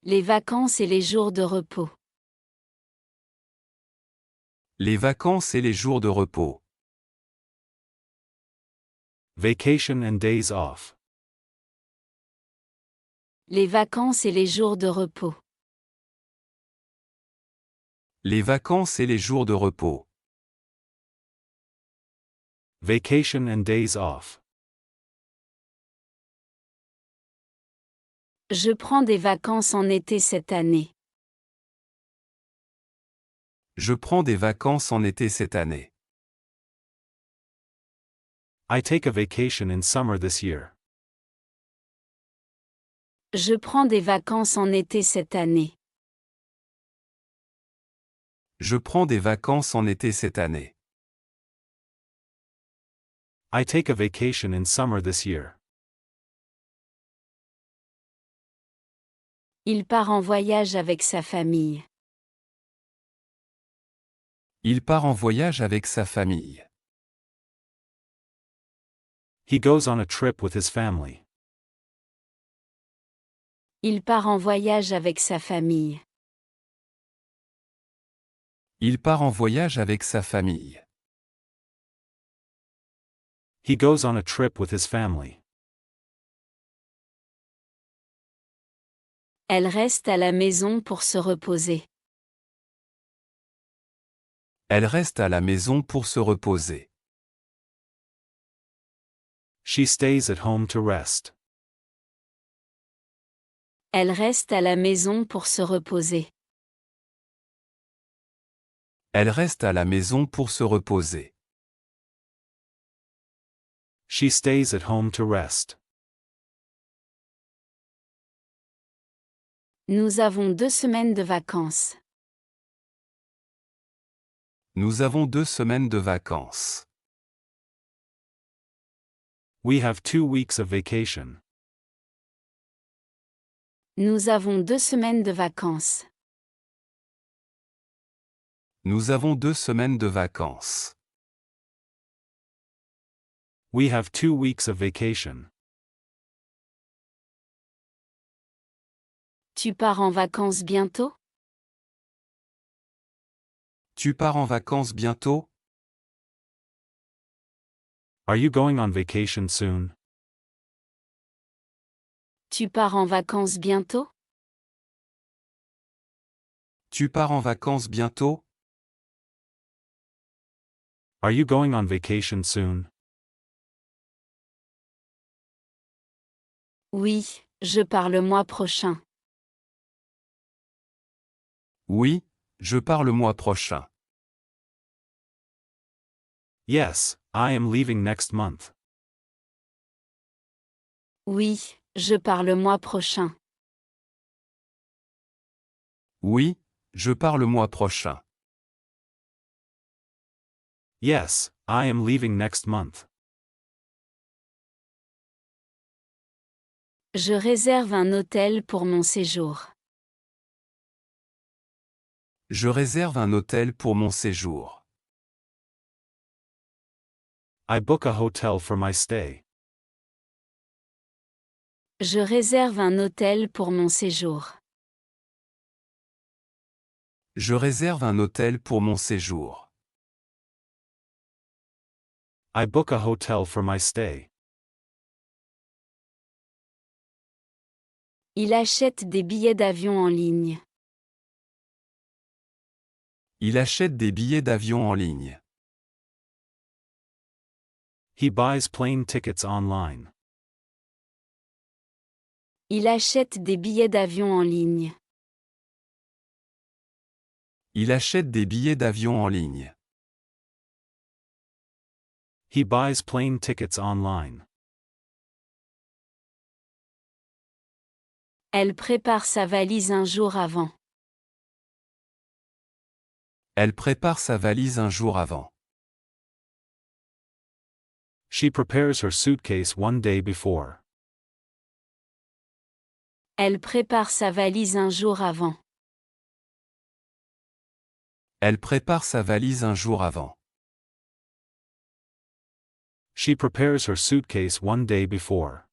Les vacances et les jours de repos. Les vacances et les jours de repos. Vacation and days off. Les vacances et les jours de repos. Les vacances et les jours de repos. Vacation and days off. Je prends des vacances en été cette année. Je prends des vacances en été cette année. I take a vacation in summer this year. Je prends des vacances en été cette année. Je prends des vacances en été cette année. I take a vacation in summer this year. Il part en voyage avec sa famille. Il part en voyage avec sa famille. He goes on a trip with his family. Il part en voyage avec sa famille. Il part en voyage avec sa famille. He goes on a trip with his family. Elle reste à la maison pour se reposer. Elle reste à la maison pour se reposer. She stays at home to rest. Elle reste à la maison pour se reposer. Elle reste à la maison pour se reposer. She stays at home to rest. Nous avons 2 semaines de vacances. Nous avons 2 semaines de vacances. We have 2 weeks of vacation. Nous avons 2 semaines de vacances. Nous avons 2 semaines de vacances. We have 2 weeks of vacation. Tu pars en vacances bientôt? Tu pars en vacances bientôt? Are you going on vacation soon? Tu pars en vacances bientôt? Tu pars en vacances bientôt? Are you going on vacation soon? Oui, je pars le mois prochain. Oui, je pars le mois prochain. Yes, I am leaving next month. Oui, je pars le mois prochain. Oui, je pars le mois prochain. Yes, I am leaving next month. Je réserve un hôtel pour mon séjour. Je réserve un hôtel pour mon séjour. I book a hotel for my stay. Je réserve un hôtel pour mon séjour. Je réserve un hôtel pour mon séjour. I book a hotel for my stay. Il achète des billets d'avion en ligne. Il achète des billets d'avion en ligne. He buys plane tickets online. Il achète des billets d'avion en ligne. Il achète des billets d'avion en ligne. He buys plane tickets online. Elle prépare sa valise un jour avant. Elle prépare sa valise un jour avant. She prepares her suitcase one day before. Elle prépare sa valise un jour avant. Elle prépare sa valise un jour avant. She prepares her suitcase 1 day before.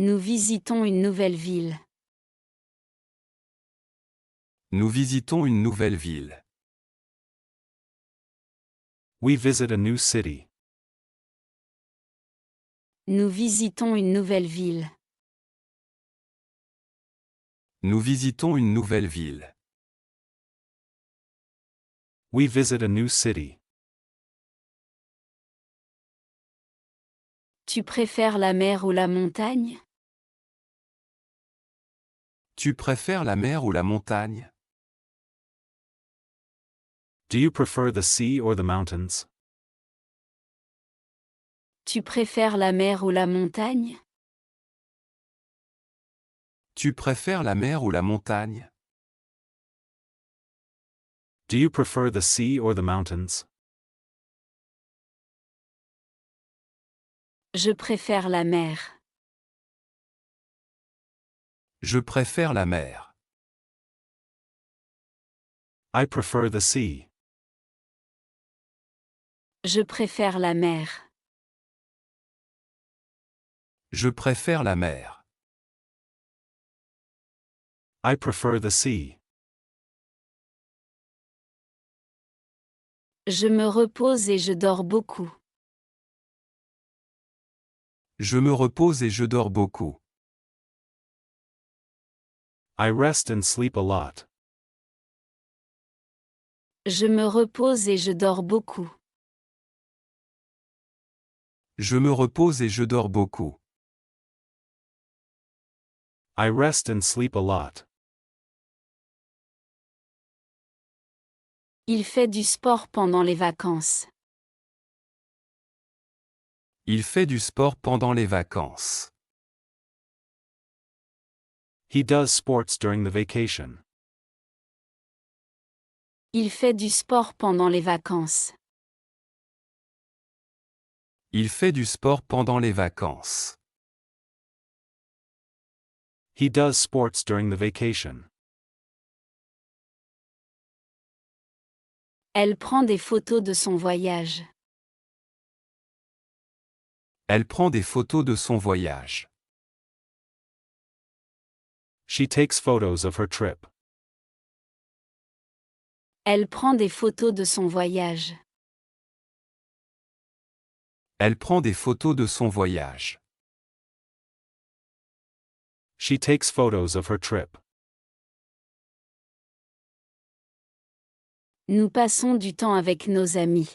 Nous visitons une nouvelle ville. Nous visitons une nouvelle ville. We visit a new city. Nous visitons une nouvelle ville. Nous visitons une nouvelle ville. We visit a new city. Tu préfères la mer ou la montagne? Tu préfères la mer ou la montagne? Do you prefer the sea or the mountains? Tu préfères la mer ou la montagne? Tu préfères la mer ou la montagne? Do you prefer the sea or the mountains? Je préfère la mer. Je préfère la mer. I prefer the sea. Je préfère la mer. Je préfère la mer. I prefer the sea. Je me repose et je dors beaucoup. Je me repose et je dors beaucoup. I rest and sleep a lot. Je me repose et je dors beaucoup. Je me repose et je dors beaucoup. I rest and sleep a lot. Il fait du sport pendant les vacances. Il fait du sport pendant les vacances. He does sports during the vacation. Il fait du sport pendant les vacances. Il fait du sport pendant les vacances. He does sports during the vacation. Elle prend des photos de son voyage. Elle prend des photos de son voyage. She takes photos of her trip. Elle prend des photos de son voyage. Elle prend des photos de son voyage. She takes photos of her trip. Nous passons du temps avec nos amis.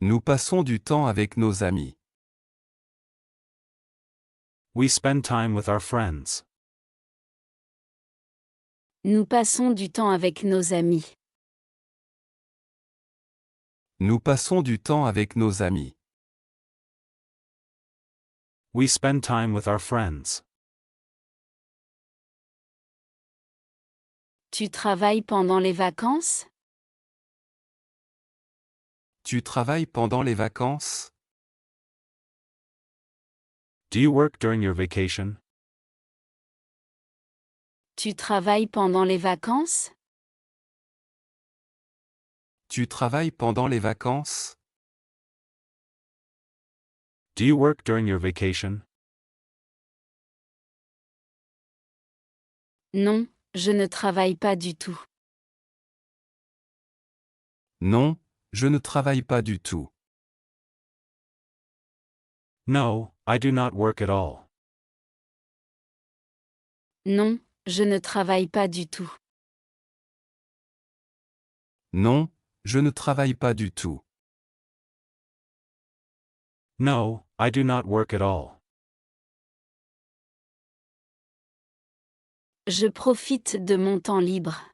Nous passons du temps avec nos amis. We spend time with our friends. Nous passons du temps avec nos amis. Nous passons du temps avec nos amis. We spend time with our friends. Tu travailles pendant les vacances? Tu travailles pendant les vacances? Do you work during your vacation? Tu travailles pendant les vacances? Tu travailles pendant les vacances? Do you work during your vacation? Non, je ne travaille pas du tout. Non, je ne travaille pas du tout. No, I do not work at all. Non, je ne travaille pas du tout. Non, je ne travaille pas du tout. No, I do not work at all. Je profite de mon temps libre.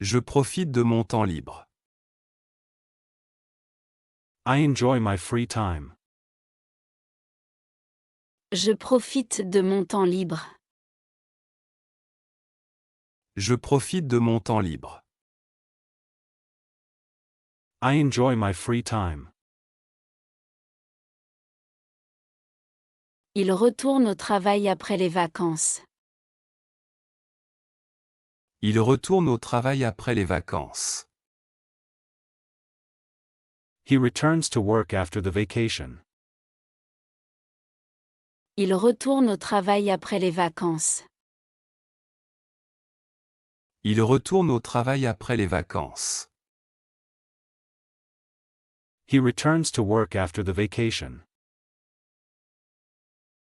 Je profite de mon temps libre. I enjoy my free time. Je profite de mon temps libre. Je profite de mon temps libre. I enjoy my free time. Il retourne au travail après les vacances. Il retourne au travail après les vacances. He returns to work after the vacation. Il retourne au travail après les vacances. Il retourne au travail après les vacances. He returns to work after the vacation.